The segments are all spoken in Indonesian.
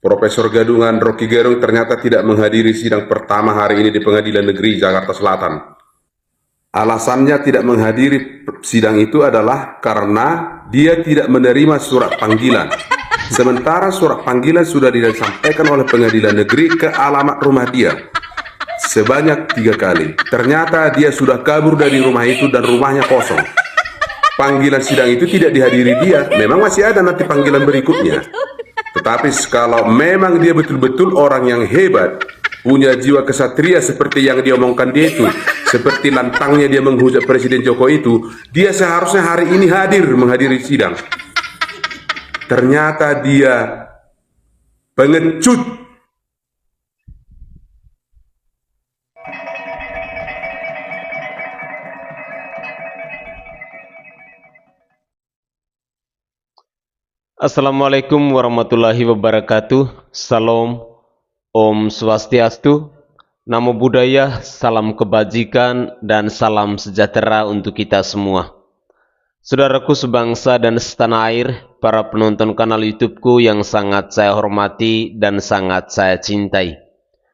Profesor Gadungan Rocky Gerung ternyata tidak menghadiri sidang pertama hari ini di Pengadilan Negeri Jakarta Selatan. Alasannya tidak menghadiri sidang itu adalah karena dia tidak menerima surat panggilan. Sementara surat panggilan sudah disampaikan oleh Pengadilan Negeri ke alamat rumah dia sebanyak 3 kali. Ternyata dia sudah kabur dari rumah itu dan rumahnya kosong. Panggilan sidang itu tidak dihadiri dia. Memang masih ada nanti panggilan berikutnya. Tetapi kalau memang dia betul-betul orang yang hebat, punya jiwa kesatria seperti yang dia omongkan dia itu, seperti lantangnya dia menghujat Presiden Jokowi itu, dia seharusnya hari ini hadir menghadiri sidang. Ternyata dia pengecut. Assalamualaikum warahmatullahi wabarakatuh. Salam, Om Swastiastu, Namo Buddhaya, salam kebajikan, dan salam sejahtera untuk kita semua. Saudaraku sebangsa dan setanah air, para penonton kanal YouTubeku yang sangat saya hormati dan sangat saya cintai.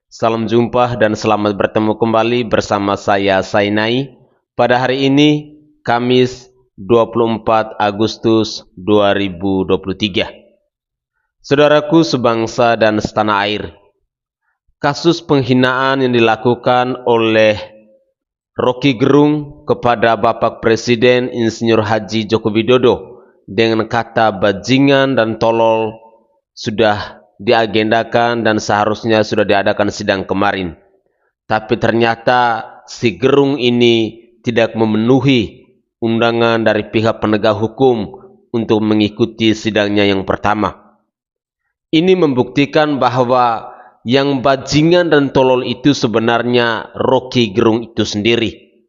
Salam jumpa dan selamat bertemu kembali bersama saya Sainai pada hari ini, Kamis 24 Agustus 2023. Saudaraku sebangsa dan setanah air, kasus penghinaan yang dilakukan oleh Rocky Gerung kepada Bapak Presiden Insinyur Haji Joko Widodo dengan kata bajingan dan tolol sudah diagendakan dan seharusnya sudah diadakan sidang kemarin. Tapi ternyata si Gerung ini tidak memenuhi undangan dari pihak penegak hukum untuk mengikuti sidangnya yang pertama. Ini membuktikan bahwa yang bajingan dan tolol itu sebenarnya Rocky Gerung itu sendiri.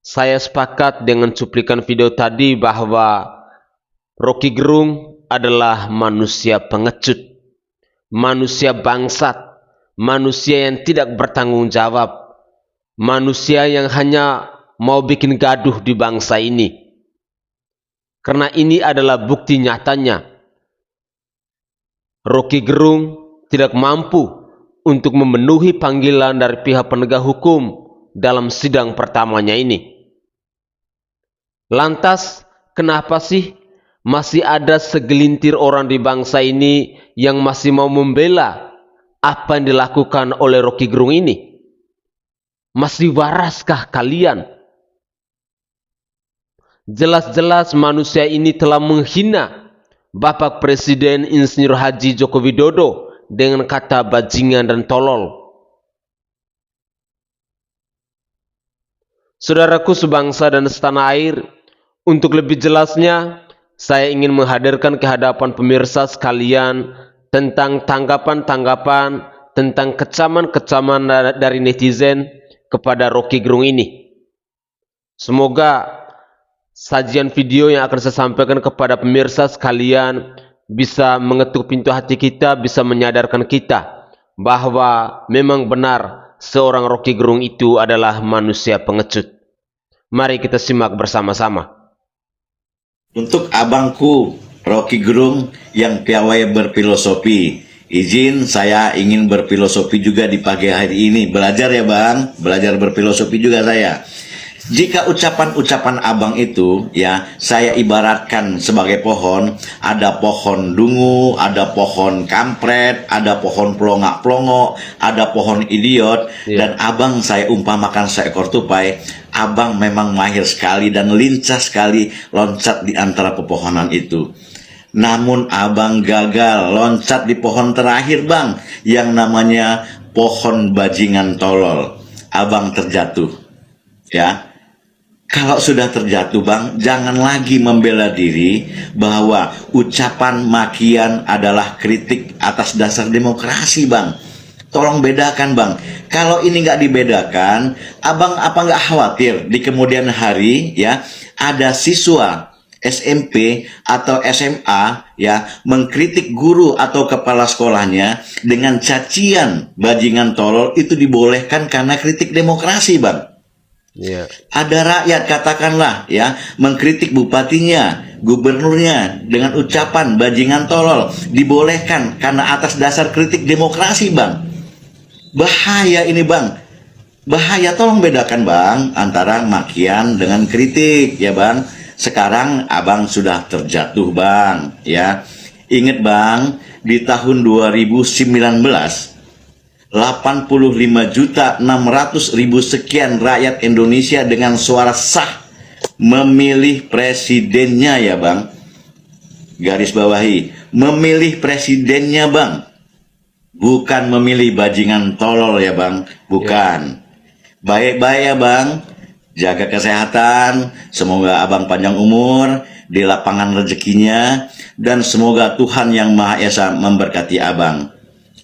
Saya sepakat dengan cuplikan video tadi bahwa Rocky Gerung adalah manusia pengecut, manusia bangsat, manusia yang tidak bertanggung jawab, manusia yang hanya mau bikin gaduh di bangsa ini. Karena ini adalah bukti nyatanya Rocky Gerung tidak mampu untuk memenuhi panggilan dari pihak penegak hukum dalam sidang pertamanya ini. Lantas, kenapa sih masih ada segelintir orang di bangsa ini yang masih mau membela apa yang dilakukan oleh Rocky Gerung ini? Masih waraskah kalian? Jelas-jelas manusia ini telah menghina Bapak Presiden Insinyur Haji Joko Widodo dengan kata bajingan dan tolol. Saudaraku sebangsa dan setanah air, untuk lebih jelasnya, saya ingin menghadirkan ke hadapan pemirsa sekalian tentang tanggapan-tanggapan, tentang kecaman-kecaman dari netizen kepada Rocky Gerung ini. Semoga sajian video yang akan saya sampaikan kepada pemirsa sekalian bisa mengetuk pintu hati kita, bisa menyadarkan kita bahwa memang benar seorang Rocky Gerung itu adalah manusia pengecut. Mari kita simak bersama-sama. Untuk abangku Rocky Gerung yang piawai berfilosofi, izin saya ingin berfilosofi juga di pagi hari ini. Belajar ya bang, belajar berfilosofi juga saya. Jika ucapan-ucapan abang itu ya saya ibaratkan sebagai pohon, ada pohon dungu, ada pohon kampret, ada pohon pelongak-pelongok, ada pohon idiot, dan abang saya umpamakan seekor tupai. Abang memang mahir sekali dan lincah sekali loncat di antara pepohonan itu. Namun abang gagal loncat di pohon terakhir bang, yang namanya pohon bajingan tolol. Abang terjatuh ya. Kalau sudah terjatuh bang, jangan lagi membela diri bahwa ucapan makian adalah kritik atas dasar demokrasi bang. Tolong bedakan bang. Kalau ini nggak dibedakan, abang apa nggak khawatir di kemudian hari ya ada siswa SMP atau SMA ya mengkritik guru atau kepala sekolahnya dengan cacian bajingan tolol, itu dibolehkan karena kritik demokrasi bang. Ada rakyat katakanlah ya mengkritik bupatinya, gubernurnya dengan ucapan bajingan tolol dibolehkan karena atas dasar kritik demokrasi, Bang. Bahaya ini, Bang. Bahaya, tolong bedakan, Bang, antara makian dengan kritik, ya, Bang. Sekarang Abang sudah terjatuh, Bang, ya. Ingat, Bang, di tahun 2019 85.600.000 sekian rakyat Indonesia dengan suara sah memilih presidennya, ya, Bang. Garis bawahi, memilih presidennya, Bang. Bukan memilih bajingan tolol, ya, Bang. Bukan. Baik-baik, ya, Bang. Jaga kesehatan. Semoga Abang panjang umur di lapangan rezekinya. Dan semoga Tuhan Yang Maha Esa memberkati Abang.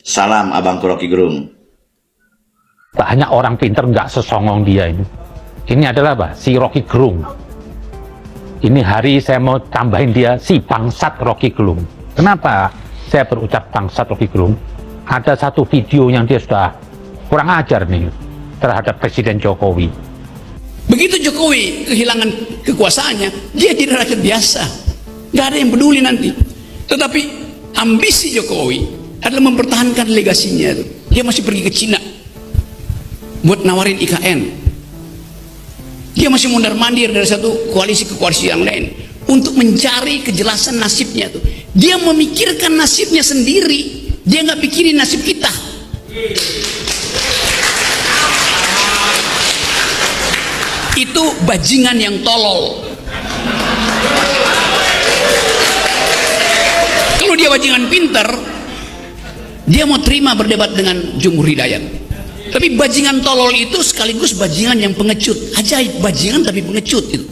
Salam Abang Rocky Gerung. Banyak orang pinter nggak sesongong dia ini. Ini adalah apa? Si Rocky Gerung. Ini hari saya mau tambahin dia si bangsat Rocky Gerung. Kenapa saya berucap bangsat Rocky Gerung? Ada satu video yang dia sudah kurang ajar nih terhadap Presiden Jokowi. Begitu Jokowi kehilangan kekuasaannya, dia jadi rakyat biasa. Nggak ada yang peduli nanti. Tetapi ambisi Jokowi adalah mempertahankan legasinya. Dia masih pergi ke Cina buat nawarin IKN. Dia masih mondar-mandir dari satu koalisi ke koalisi yang lain untuk mencari kejelasan nasibnya tuh. Dia memikirkan nasibnya sendiri. Dia nggak pikirin nasib kita. Itu bajingan yang tolol. Kalau dia bajingan pinter, dia mau terima berdebat dengan Jumhur Hidayat. Tapi bajingan tolol itu sekaligus bajingan yang pengecut. Ajaib, bajingan tapi pengecut itu.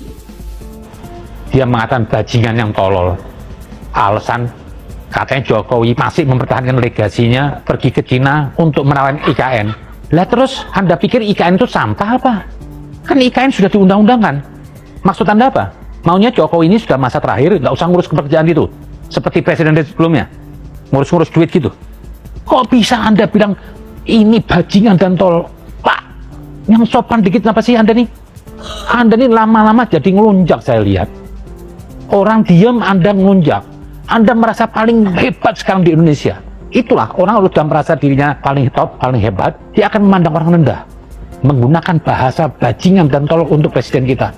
Dia mengatakan bajingan yang tolol. Alasan katanya Jokowi masih mempertahankan legasinya pergi ke Cina untuk menawarkan IKN. Lah terus Anda pikir IKN itu sampah apa? Kan IKN sudah diundang-undangkan. Maksud Anda apa? Maunya Jokowi ini sudah masa terakhir, nggak usah ngurus kepekerjaan itu. Seperti presiden sebelumnya. Ngurus-ngurus duit gitu. Kok bisa Anda bilang ini bajingan dan tol? Pak, yang sopan dikit apa sih Anda nih? Anda nih lama-lama jadi ngelunjak saya lihat. Orang diam Anda ngelunjak. Anda merasa paling hebat sekarang di Indonesia. Itulah, orang sudah merasa dirinya paling top, paling hebat, dia akan memandang orang rendah. Menggunakan bahasa bajingan dan tolol untuk presiden kita.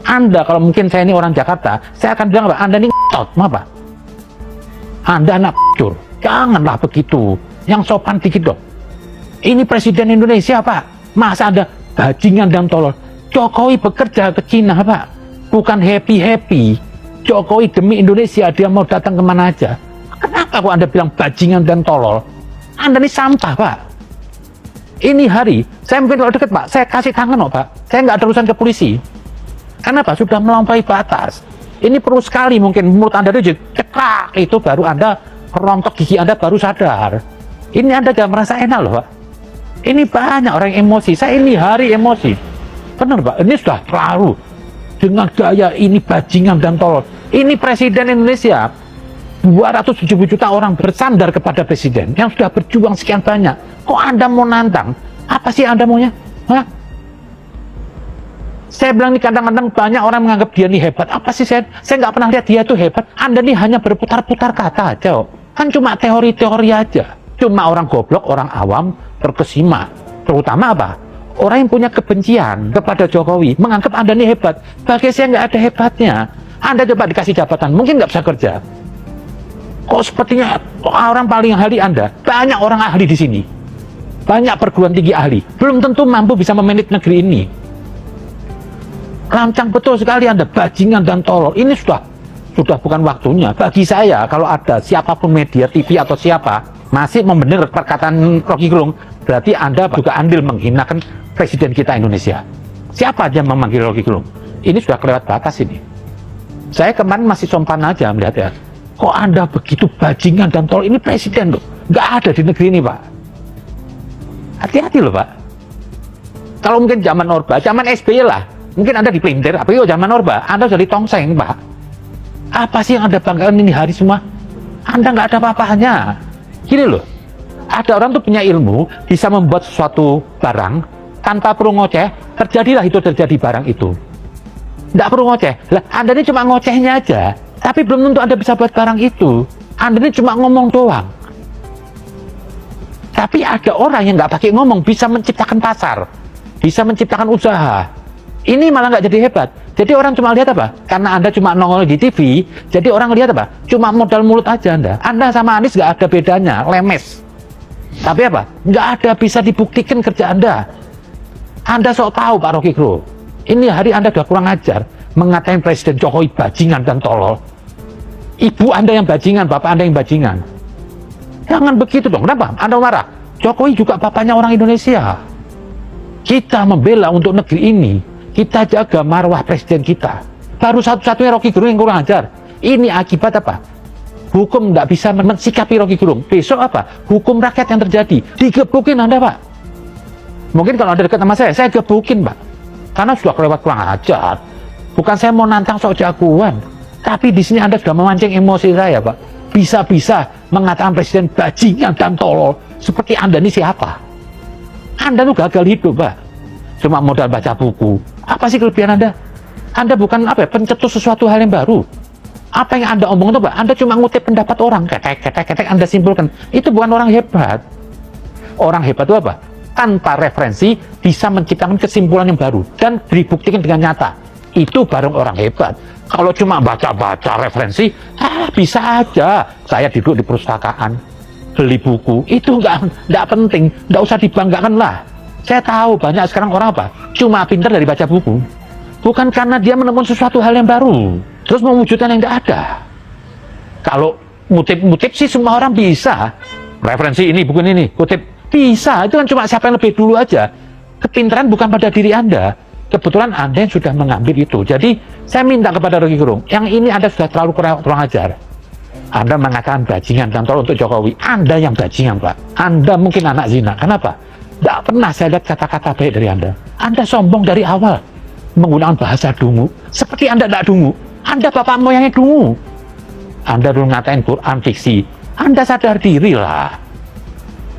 Anda, kalau mungkin saya ini orang Jakarta, saya akan bilang apa? Anda ini ngetot, apa? Anda anak p***cur. Janganlah begitu. Yang sopan dikit dong. Ini presiden Indonesia, Pak. Masa Anda bajingan dan tolol? Jokowi bekerja ke Cina, Pak. Bukan happy-happy. Jokowi demi Indonesia, dia mau datang kemana aja. Kenapa kok Anda bilang bajingan dan tolol? Anda ini sampah, Pak. Ini hari, saya mungkin kalau deket, Pak, saya kasih tangan, Pak. Saya nggak ada urusan ke polisi. Kenapa? Sudah melampaui batas. Ini perlu sekali mungkin menurut Anda itu ceklak, itu baru Anda rontok gigi Anda baru sadar. Ini Anda gak merasa enak loh, Pak. Ini banyak orang emosi. Saya ini hari emosi. Benar, Pak. Ini sudah terlalu. Dengan gaya ini bajingan dan tolol. Ini presiden Indonesia. 270 juta orang bersandar kepada presiden yang sudah berjuang sekian banyak. Kok Anda mau nantang? Apa sih Anda maunya? Hah? Saya bilang nih kadang-kadang banyak orang menganggap dia nih hebat. Apa sih saya nggak pernah lihat dia itu hebat. Anda nih hanya berputar-putar kata aja. Kan cuma teori-teori aja. Cuma orang goblok, orang awam terkesima. Terutama apa? Orang yang punya kebencian kepada Jokowi menganggap Anda nih hebat. Bagi saya nggak ada hebatnya. Anda coba dikasih jabatan, mungkin nggak bisa kerja. Kok sepertinya orang paling ahli Anda? Banyak orang ahli di sini. Banyak perguruan tinggi ahli. Belum tentu mampu bisa memanage negeri ini. Lancang betul sekali Anda, bajingan dan tolol. Ini sudah bukan waktunya. Bagi saya, kalau ada siapapun media, TV atau siapa, masih membenar perkataan Rocky Gerung, berarti Anda juga andil menghinakan presiden kita Indonesia. Siapa aja memanggil Rocky Gerung? Ini sudah kelewat batas ini. Saya kemarin masih sopan aja melihat ya. Kok Anda begitu bajingan dan tolol? Ini presiden loh. Nggak ada di negeri ini, Pak. Hati-hati loh, Pak. Kalau mungkin zaman Orba, zaman SBY lah. Mungkin Anda dipelintir, apa itu zaman Orba, Anda jadi tongseng, Pak. Apa sih yang Anda banggakan ini hari semua? Anda nggak ada apa-apanya. Gini loh, ada orang tuh punya ilmu, bisa membuat suatu barang, tanpa perlu ngoceh, terjadilah itu terjadi barang itu. Nggak perlu ngoceh. Lah, Anda ini cuma ngocehnya aja. Tapi belum tentu Anda bisa buat barang itu. Anda ini cuma ngomong doang. Tapi ada orang yang nggak pakai ngomong bisa menciptakan pasar, bisa menciptakan usaha. Ini malah nggak jadi hebat. Jadi orang cuma lihat apa? Karena Anda cuma nongol di TV, jadi orang lihat apa? Cuma modal mulut aja Anda. Anda sama Anies nggak ada bedanya, lemes. Tapi apa? Nggak ada bisa dibuktikan kerja Anda. Anda sok tahu Pak Rocky Gerung. Ini hari Anda udah kurang ajar, mengatain Presiden Jokowi bajingan dan tolol. Ibu Anda yang bajingan, bapak Anda yang bajingan. Jangan begitu dong. Kenapa? Anda marah. Jokowi juga bapaknya orang Indonesia. Kita membela untuk negeri ini. Kita jaga marwah presiden kita. Baru satu-satunya Rocky Gerung yang kurang ajar. Ini akibat apa? Hukum tidak bisa mensikapi Rocky Gerung. Besok apa? Hukum rakyat yang terjadi. Digebukin Anda, Pak. Mungkin kalau Anda dekat sama saya gebukin, Pak. Karena sudah kelewat kurang ajar. Bukan saya mau nantang sok jagoan. Tapi di sini Anda sudah memancing emosi saya, Pak. Bisa-bisa mengatakan presiden bajingan dan tolol. Seperti Anda ini siapa? Anda tuh gagal hidup, Pak. Cuma modal baca buku. Apa sih kelebihan Anda? Anda bukan pencetus sesuatu hal yang baru. Apa yang Anda omong itu, Pak? Anda cuma ngutip pendapat orang. Ketek Anda simpulkan. Itu bukan orang hebat. Orang hebat itu apa? Tanpa referensi bisa menciptakan kesimpulan yang baru dan dibuktikan dengan nyata. Itu baru orang hebat. Kalau cuma baca-baca referensi, bisa aja. Saya duduk di perpustakaan, beli buku, itu nggak penting, nggak usah dibanggakan lah. Saya tahu banyak sekarang orang apa? Cuma pintar dari baca buku. Bukan karena dia menemukan sesuatu hal yang baru, terus mewujudkan yang tidak ada. Kalau ngutip-ngutip sih semua orang bisa. Referensi ini, buku ini, kutip. Bisa, itu kan cuma siapa yang lebih dulu aja. Kepintaran bukan pada diri Anda. Kebetulan Anda yang sudah mengambil itu. Jadi saya minta kepada Rocky Gerung, yang ini Anda sudah terlalu kurang ajar. Anda mengatakan bajingan dan tolol untuk Jokowi. Anda yang bajingan, Pak. Anda mungkin anak zina. Kenapa? Tidak pernah saya lihat kata-kata baik dari Anda. Anda sombong dari awal. Menggunakan bahasa dungu. Seperti Anda tidak dungu. Anda bapak moyangnya dungu. Anda dulu ngatain Quran fiksi. Anda sadar diri lah.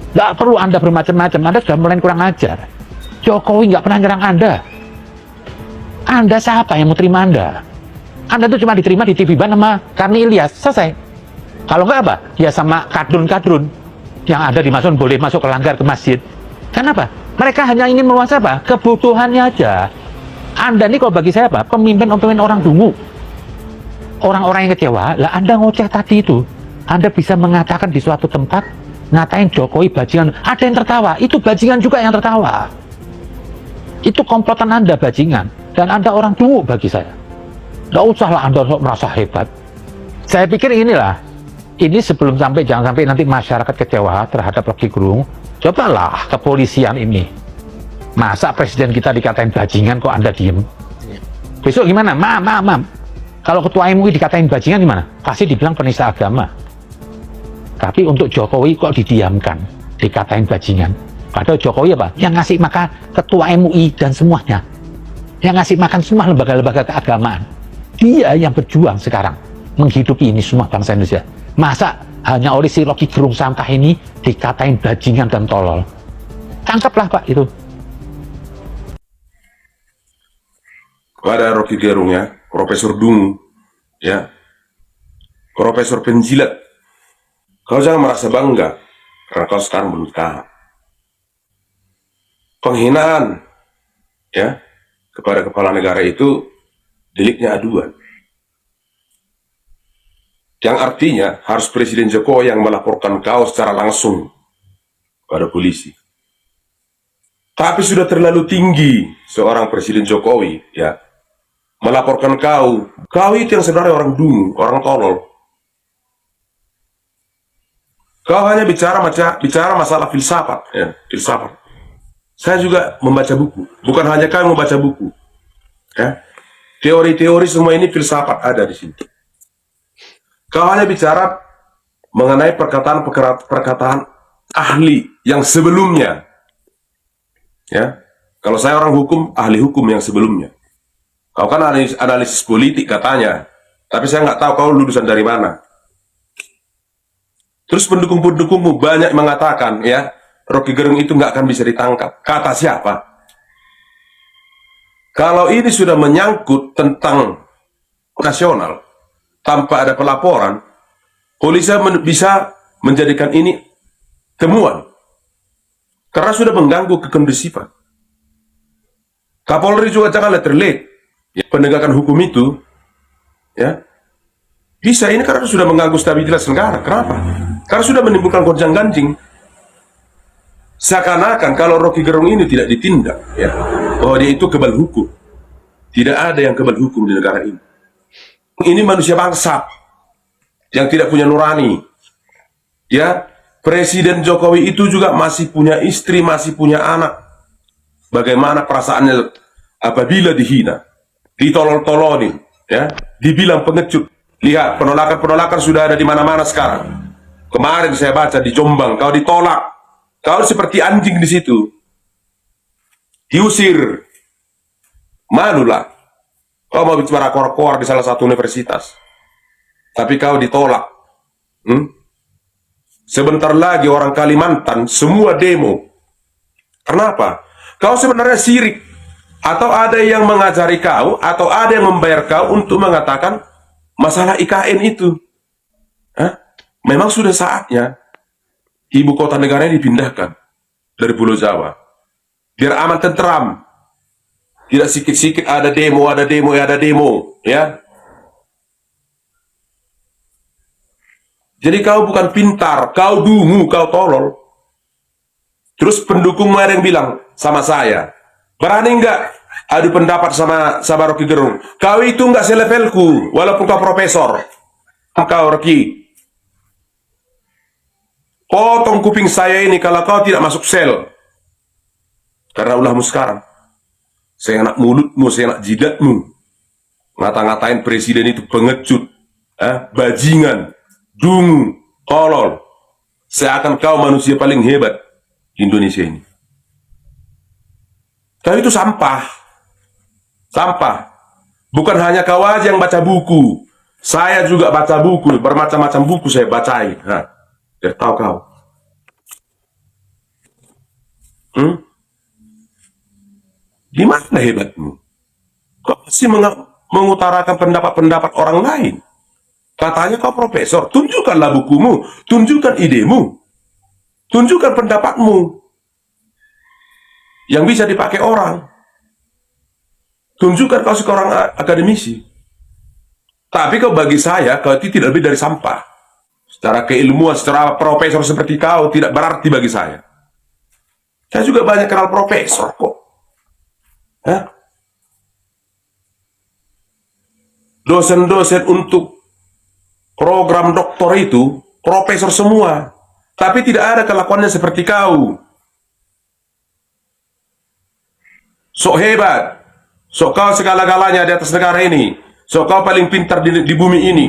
Tidak perlu Anda bermacam-macam. Anda sudah mulai kurang ajar. Jokowi nggak pernah nyerang Anda. Anda siapa yang mau terima Anda? Anda itu cuma diterima di TV Ban sama Karni Ilyas, selesai. Kalau nggak apa? Ya sama kadrun-kadrun yang ada di masjid boleh masuk ke langgar ke masjid. Kenapa? Mereka hanya ingin menguasai apa? Kebutuhannya aja. Anda ini kalau bagi saya apa? Pemimpin orang dungu. Orang-orang yang kecewa, lah Anda ngoceh tadi itu. Anda bisa mengatakan di suatu tempat, ngatain Jokowi bajingan. Ada yang tertawa, itu bajingan juga yang tertawa. Itu komplotan Anda bajingan. Dan Anda orang dungu bagi saya. Nggak usahlah Anda merasa hebat. Saya pikir inilah, ini sebelum sampai, jangan sampai nanti masyarakat kecewa terhadap Rocky Gerung. Cobalah kepolisian ini. Masa presiden kita dikatain bajingan kok Anda diem? Besok gimana? Mam. Kalau ketua MUI dikatain bajingan gimana? Pasti dibilang penista agama. Tapi untuk Jokowi kok didiamkan, dikatain bajingan. Padahal Jokowi apa? Yang ngasih makan ketua MUI dan semuanya. Yang ngasih makan semua lembaga-lembaga keagamaan. Dia yang berjuang sekarang menghidupi ini semua bangsa Indonesia. Masa hanya oleh si Rocky Gerung sampah ini dikatain bajingan dan tolol? Tangkaplah Pak itu. Kepada Rocky Gerung ya, Profesor Dungu, ya, Profesor penjilat, kau jangan merasa bangga karena kau sekarang belum tahan. Penghinaan, ya, kepada kepala negara itu deliknya aduan. Yang artinya harus Presiden Jokowi yang melaporkan kau secara langsung pada polisi. Tapi sudah terlalu tinggi seorang Presiden Jokowi, ya, melaporkan kau itu yang sebenarnya orang dungu, orang tolol. Kau hanya bicara masalah filsafat, ya, filsafat. Saya juga membaca buku, bukan hanya kau yang membaca buku, ya. Teori-teori semua ini filsafat ada di sini. Kau hanya bicara mengenai perkataan ahli yang sebelumnya, ya. Kalau saya orang hukum, ahli hukum yang sebelumnya. Kau kan analisis politik katanya, tapi saya nggak tahu kau lulusan dari mana. Terus pendukung-pendukungmu banyak mengatakan, ya, Rocky Gerung itu nggak akan bisa ditangkap. Kata siapa? Kalau ini sudah menyangkut tentang nasional, tanpa ada pelaporan, polisi bisa menjadikan ini temuan karena sudah mengganggu kekondusifan. Kapolri juga janganlah terlihat penegakan hukum itu, ya, bisa ini karena sudah mengganggu stabilitas negara. Kenapa? Karena sudah menimbulkan gonjang-ganjing. Seakan-akan kalau Rocky Gerung ini tidak ditindak, ya, bahwa dia itu kebal hukum. Tidak ada yang kebal hukum di negara ini. Ini manusia bangsa yang tidak punya nurani. Ya, Presiden Jokowi itu juga masih punya istri, masih punya anak. Bagaimana perasaannya apabila dihina, ditolol-tololin, ya, dibilang pengecut. Lihat, penolakan-penolakan sudah ada di mana-mana sekarang. Kemarin saya baca di Jombang, kau ditolak, kau seperti anjing di situ, diusir. Malulah, kau mau bicara kor-kor di salah satu universitas, tapi kau ditolak. Sebentar lagi orang Kalimantan semua demo. Kenapa? Kau sebenarnya sirik, atau ada yang mengajari kau, atau ada yang membayar kau untuk mengatakan masalah IKN itu. Memang sudah saatnya ibu kota negara ini dipindahkan dari Pulau Jawa, biar aman tentram. Tidak sikit-sikit ada demo, ya. Jadi kau bukan pintar, kau dungu, kau tolol. Terus pendukungmu ada yang bilang sama saya, berani nggak adu pendapat sama Rocky Gerung? Kau itu nggak selevelku, walaupun kau profesor. Kau Rocky, potong kuping saya ini kalau kau tidak masuk sel. Karena ulahmu sekarang, saya enak mulutmu, saya enak jidatmu. Ngata-ngatain presiden itu pengecut, bajingan, dungu, tolol. Seakan kau manusia paling hebat di Indonesia ini. Tapi itu sampah. Sampah. Bukan hanya kau aja yang baca buku. Saya juga baca buku. Bermacam-macam buku saya bacai. Biar tahu kau. Di mana hebatmu? Kau masih mengutarakan pendapat-pendapat orang lain. Katanya kau profesor. Tunjukkanlah bukumu. Tunjukkan idemu. Tunjukkan pendapatmu yang bisa dipakai orang. Tunjukkan kau seorang akademisi. Tapi kau bagi saya, kau itu tidak lebih dari sampah. Secara keilmuan, secara profesor seperti kau tidak berarti bagi saya. Saya juga banyak kenal profesor kok. Dosen-dosen untuk program doktor itu profesor semua. Tapi tidak ada kelakuannya seperti kau. Sok hebat. Sok kau segala-galanya di atas negara ini. Sok kau paling pintar di bumi ini.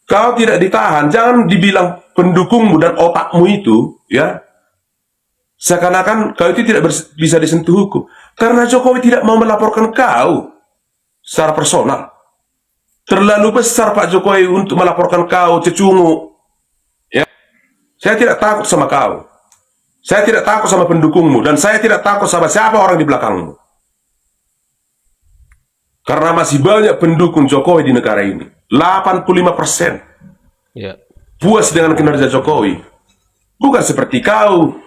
Kau tidak ditahan. Jangan dibilang pendukungmu dan otakmu itu, ya, seakan-akan kau itu tidak bisa disentuh hukum. Karena Jokowi tidak mau melaporkan kau secara personal. Terlalu besar Pak Jokowi untuk melaporkan kau cecungu. Ya. Saya tidak takut sama kau. Saya tidak takut sama pendukungmu. Dan saya tidak takut sama siapa orang di belakangmu. Karena masih banyak pendukung Jokowi di negara ini. 85% puas dengan kinerja Jokowi. Bukan seperti kau.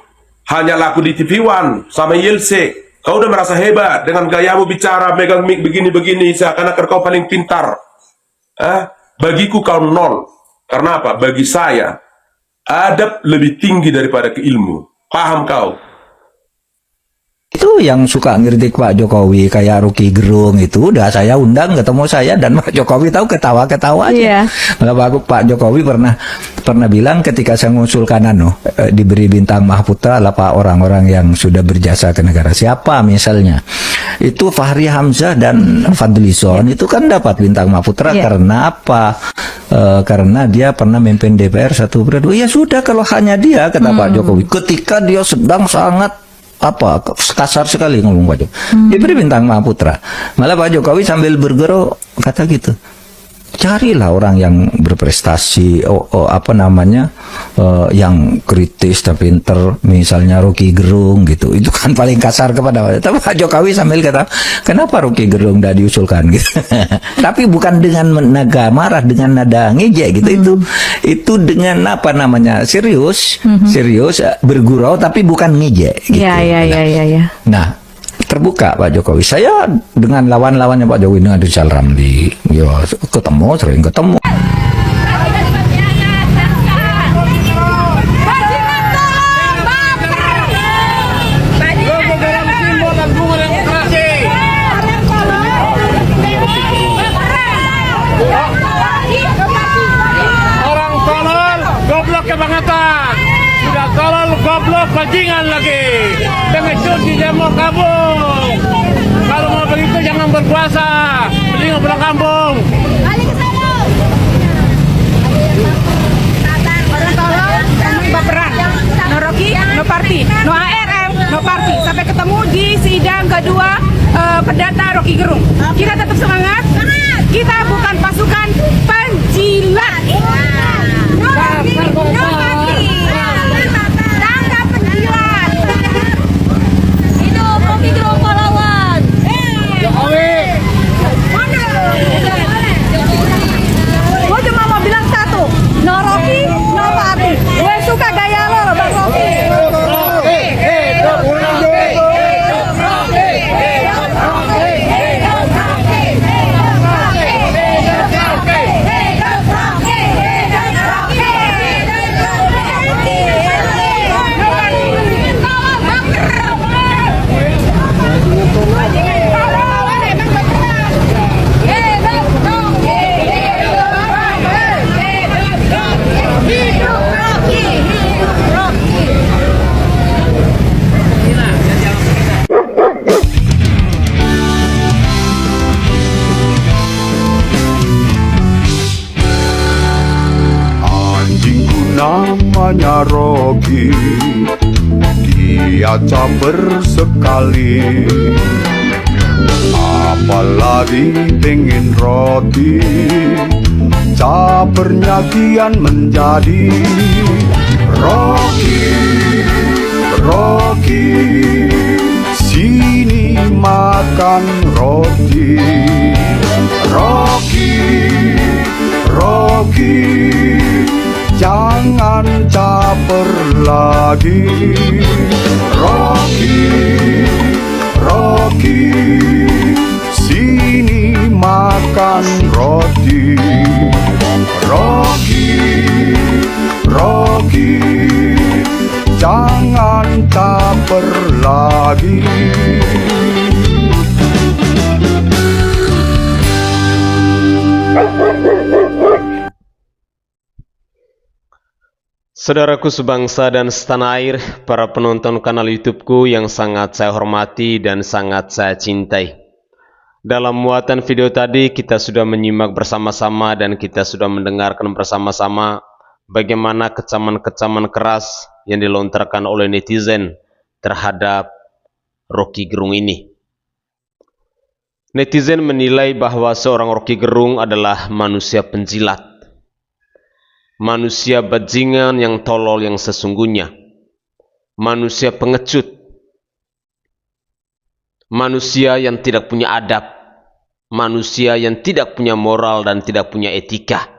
Hanya laku di TV One sama YLC. Kau udah merasa hebat dengan gayamu bicara, megang mic begini-begini. Seakan-akan kau paling pintar. Bagiku kau nol. Karena apa? Bagi saya, adab lebih tinggi daripada keilmu. Paham kau? Itu yang suka ngiritik Pak Jokowi kayak Rocky Gerung itu udah saya undang ketemu saya dan Pak Jokowi tahu ketawa-ketawa aja. Malah Pak Jokowi pernah bilang ketika saya mengusulkan diberi bintang Mahputra lah Pak orang-orang yang sudah berjasa ke negara. Siapa misalnya? Itu Fahri Hamzah dan Fadlizon itu kan dapat bintang Mahputra karena apa? Karena dia pernah memimpin DPR 1 periode. Ya sudah kalau hanya dia kata Pak Jokowi ketika dia sedang sangat kasar sekali ngomong Pak Jokowi. Diberi bintang Mahputra. Malah Pak Jokowi sambil bergerok kata gitu. Carilah orang yang berprestasi, yang kritis tapi pinter, misalnya Rocky Gerung gitu, itu kan paling kasar kepada tapi Pak Jokowi sambil kata kenapa Rocky Gerung udah diusulkan gitu. Tapi bukan dengan nada marah, dengan nada ngejek gitu. Itu dengan apa namanya, serius bergurau tapi bukan ngejek gitu. Ya. Nah, terbuka Pak Jokowi. Saya dengan lawan-lawannya Pak Jokowi, dengan Rizal Ramli, ya sering ketemu. Orang tolol, goblok kebangetan. Sudah tolol, goblok, bajingan lagi. Dengan cuti dia mau kabung. Kalau mau begitu jangan berpuasa. Mending pulang kampung. Balik ke sana. Orang tolol, baperan. No Rocky, no party. No ARM, no party. Sampai ketemu di sidang kedua perdata Rocky Gerung. Kita tetap semangat. Kita bukan pasukan penjilat. No Rocky, no party. Tangkap penjilat. Hidup Rocky Gerung pahlawan. Jokowi. Gue cuma mau bilang satu, no Rocky, no party. Gue suka gaya lo, Bang Rocky. Anjingku namanya Rocky, dia caper sekali. Apalagi pengen roti, capernya kian menjadi. Rocky, Rocky, sini makan roti. Rocky, Rocky, jangan caper lagi. Rocky, Rocky, sini makan roti. Rocky, Rocky, jangan caper lagi. Saudaraku sebangsa dan setanah air, para penonton kanal YouTubeku yang sangat saya hormati dan sangat saya cintai. Dalam muatan video tadi kita sudah menyimak bersama-sama dan kita sudah mendengarkan bersama-sama bagaimana kecaman-kecaman keras yang dilontarkan oleh netizen terhadap Rocky Gerung ini. Netizen menilai bahwa seorang Rocky Gerung adalah manusia penjilat, manusia bajingan yang tolol yang sesungguhnya, manusia pengecut, manusia yang tidak punya adab, manusia yang tidak punya moral dan tidak punya etika.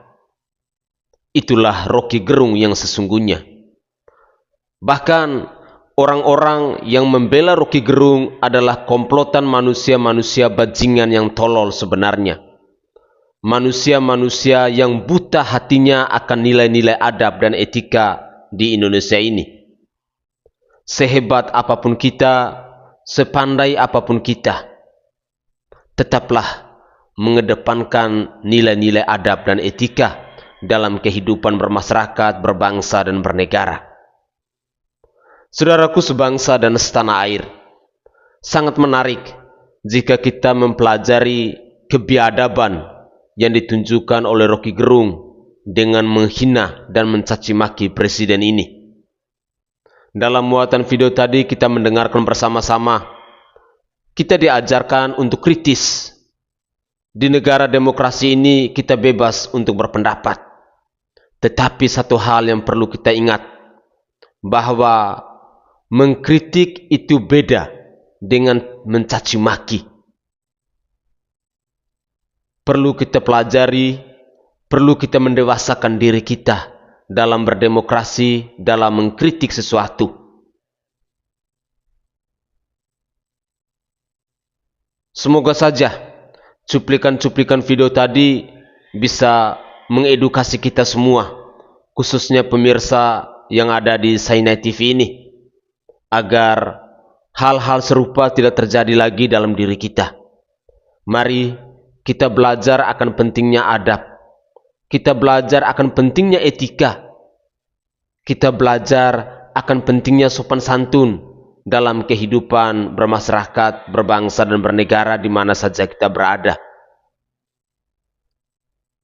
Itulah Rocky Gerung yang sesungguhnya. Bahkan orang-orang yang membela Rocky Gerung adalah komplotan manusia-manusia bajingan yang tolol sebenarnya. Manusia-manusia yang buta hatinya akan nilai-nilai adab dan etika di Indonesia ini. Sehebat apapun kita, sepandai apapun kita, tetaplah mengedepankan nilai-nilai adab dan etika dalam kehidupan bermasyarakat, berbangsa dan bernegara. Saudaraku sebangsa dan setanah air, sangat menarik jika kita mempelajari kebiadaban yang ditunjukkan oleh Rocky Gerung dengan menghina dan mencaci maki presiden ini. Dalam muatan video tadi kita mendengarkan bersama-sama, kita diajarkan untuk kritis. Di negara demokrasi ini kita bebas untuk berpendapat. Tetapi satu hal yang perlu kita ingat, bahwa mengkritik itu beda dengan mencaci maki. Perlu kita pelajari, perlu kita mendewasakan diri kita dalam berdemokrasi, dalam mengkritik sesuatu. Semoga saja cuplikan-cuplikan video tadi bisa mengedukasi kita semua, khususnya pemirsa yang ada di Sainai TV ini, agar hal-hal serupa tidak terjadi lagi dalam diri kita. Mari kita belajar akan pentingnya adab, kita belajar akan pentingnya etika, kita belajar akan pentingnya sopan santun dalam kehidupan bermasyarakat, berbangsa dan bernegara di mana saja kita berada.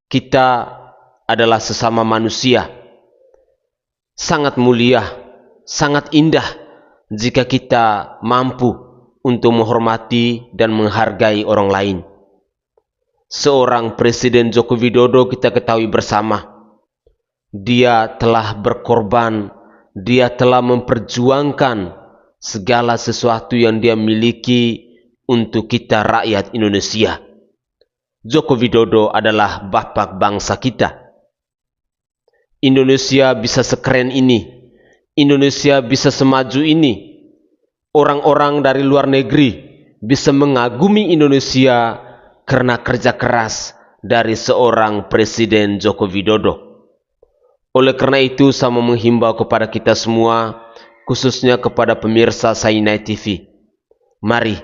Kita adalah sesama manusia. Sangat mulia, sangat indah jika kita mampu untuk menghormati dan menghargai orang lain. Seorang Presiden Joko Widodo kita ketahui bersama, dia telah berkorban, dia telah memperjuangkan segala sesuatu yang dia miliki untuk kita rakyat Indonesia. Joko Widodo adalah bapak bangsa kita. Indonesia bisa sekeren ini, Indonesia bisa semaju ini. Orang-orang dari luar negeri bisa mengagumi Indonesia karena kerja keras dari seorang Presiden Joko Widodo. Oleh karena itu, saya menghimbau kepada kita semua, khususnya kepada pemirsa Sainai TV. Mari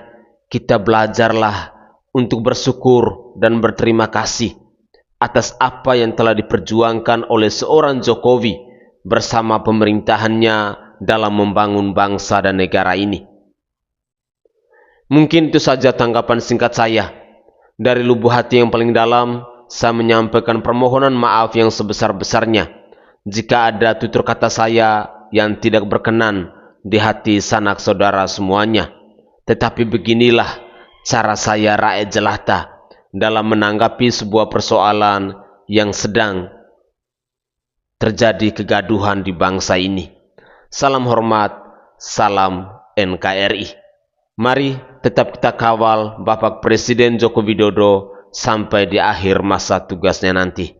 kita belajarlah untuk bersyukur dan berterima kasih atas apa yang telah diperjuangkan oleh seorang Jokowi bersama pemerintahannya dalam membangun bangsa dan negara ini. Mungkin itu saja tanggapan singkat saya. Dari lubuk hati yang paling dalam, saya menyampaikan permohonan maaf yang sebesar-besarnya jika ada tutur kata saya yang tidak berkenan di hati sanak saudara semuanya. Tetapi beginilah cara saya, rakyat jelata, dalam menanggapi sebuah persoalan yang sedang terjadi kegaduhan di bangsa ini. Salam hormat, salam NKRI. Mari tetap kita kawal Bapak Presiden Joko Widodo sampai di akhir masa tugasnya nanti.